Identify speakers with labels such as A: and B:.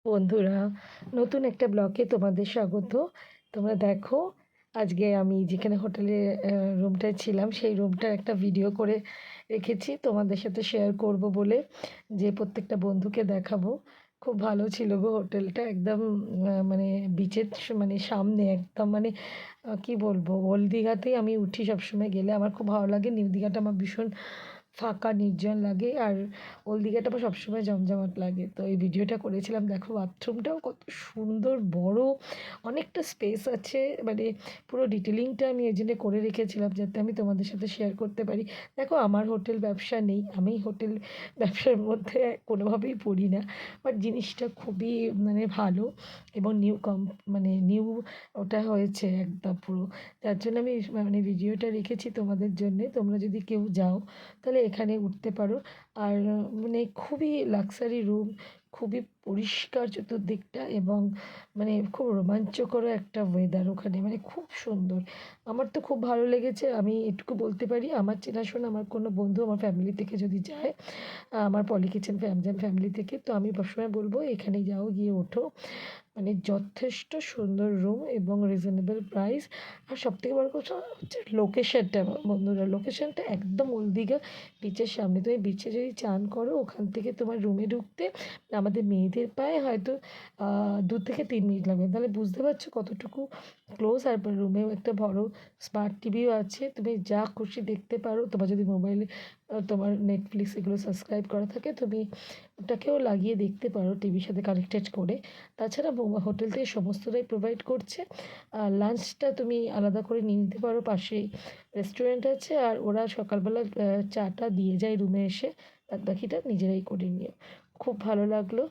A: বন্ধুরা, নতুন একটা ব্লগে তোমাদের স্বাগত। তোমরা দেখো, আজকে আমি যেখানে হোটেলে রুমটায় ছিলাম সেই রুমটার একটা ভিডিও করে রেখেছি তোমাদের সাথে শেয়ার করব বলে, যে প্রত্যেকটা বন্ধুকে দেখাবো। খুব ভালো ছিল গো হোটেলটা, একদম মানে বিচের মানে সামনে একদম, মানে কি বলবো, ওল্ড দীঘাতেই আমি উঠি সবসময় গেলে, আমার খুব ভালো লাগে। নিউ দীঘাটা আমার ভীষণ ফাঁকা নির্জন লাগে, আর ওল্ড দীঘাটা আমার সবসময় জমজমাট লাগে। তো এই ভিডিওটা করেছিলাম। দেখো বাথরুমটাও কত সুন্দর, বড়, অনেকটা স্পেস আছে, মানে পুরো ডিটেলিংটা আমি এই জন্য করে রেখেছিলাম যাতে আমি তোমাদের সাথে শেয়ার করতে পারি। দেখো, আমার হোটেল ব্যবসা নেই, আমি হোটেল ব্যবসার মধ্যে কোনোভাবেই পড়ি না, বাট জিনিসটা খুবই মানে ভালো, এবং মানে নিউ ওটা হয়েছে একদম পুরো। যার জন্য আমি মানে ভিডিওটা রেখেছি তোমাদের জন্যে। তোমরা যদি কেউ যাও তাহলে এখানে উঠতে পারো। আর মানে খুবই লাক্সারি রুম, খুবই পরিষ্কার চতুর্দিকটা, এবং মানে খুব রোমাঞ্চকর একটা ওয়েদার ওখানে, মানে খুব সুন্দর। আমার তো খুব ভালো লেগেছে। আমি এটুকু বলতে পারি, আমার চেনাশোনা আমার কোনো বন্ধু আমার ফ্যামিলি থেকে যদি যায়, আমার পলি কিচেন ফ্যামজাম ফ্যামিলি থেকে, তো আমি সবসময় বলবো এখানে যাও, গিয়ে ওঠো। মানে যথেষ্ট সুন্দর রুম এবং রিজনেবল প্রাইস। আর সবথেকে বড় কথা হচ্ছে লোকেশনটা, বন্ধুরা, লোকেশনটা একদম ওল্ড দীঘা বিচের সামনে। তুমি বিচে যদি চান করো, ওখান থেকে তোমার রুমে ঢুকতে আমাদের মেয়েদের পায়ে হয়তো 2 থেকে 3 মিনিট লাগবে। তাহলে বুঝতে পারছো কতটুকু ক্লোজ। আর রুমেও একটা বড় স্মার্ট টিভিও আছে, তুমি যা খুশি দেখতে পারো। তোমার যদি মোবাইলে তোমার নেটফ্লিক্স এগুলো সাবস্ক্রাইব করা থাকে, তুমি ওটাকেও লাগিয়ে দেখতে পারো টিভির সাথে কানেক্টেড করে। তাছাড়া হোটেল থেকে সমস্তটাই প্রোভাইড করছে। আর লাঞ্চটা তুমি আলাদা করে নিয়ে নিতে পারো, পাশেই রেস্টুরেন্ট আছে, আর ওরা সকালবেলা চাটা দিয়ে যায় রুমে এসে, বাদ বাকিটা নিজেরাই করে নিও। খুব ভালো লাগলো।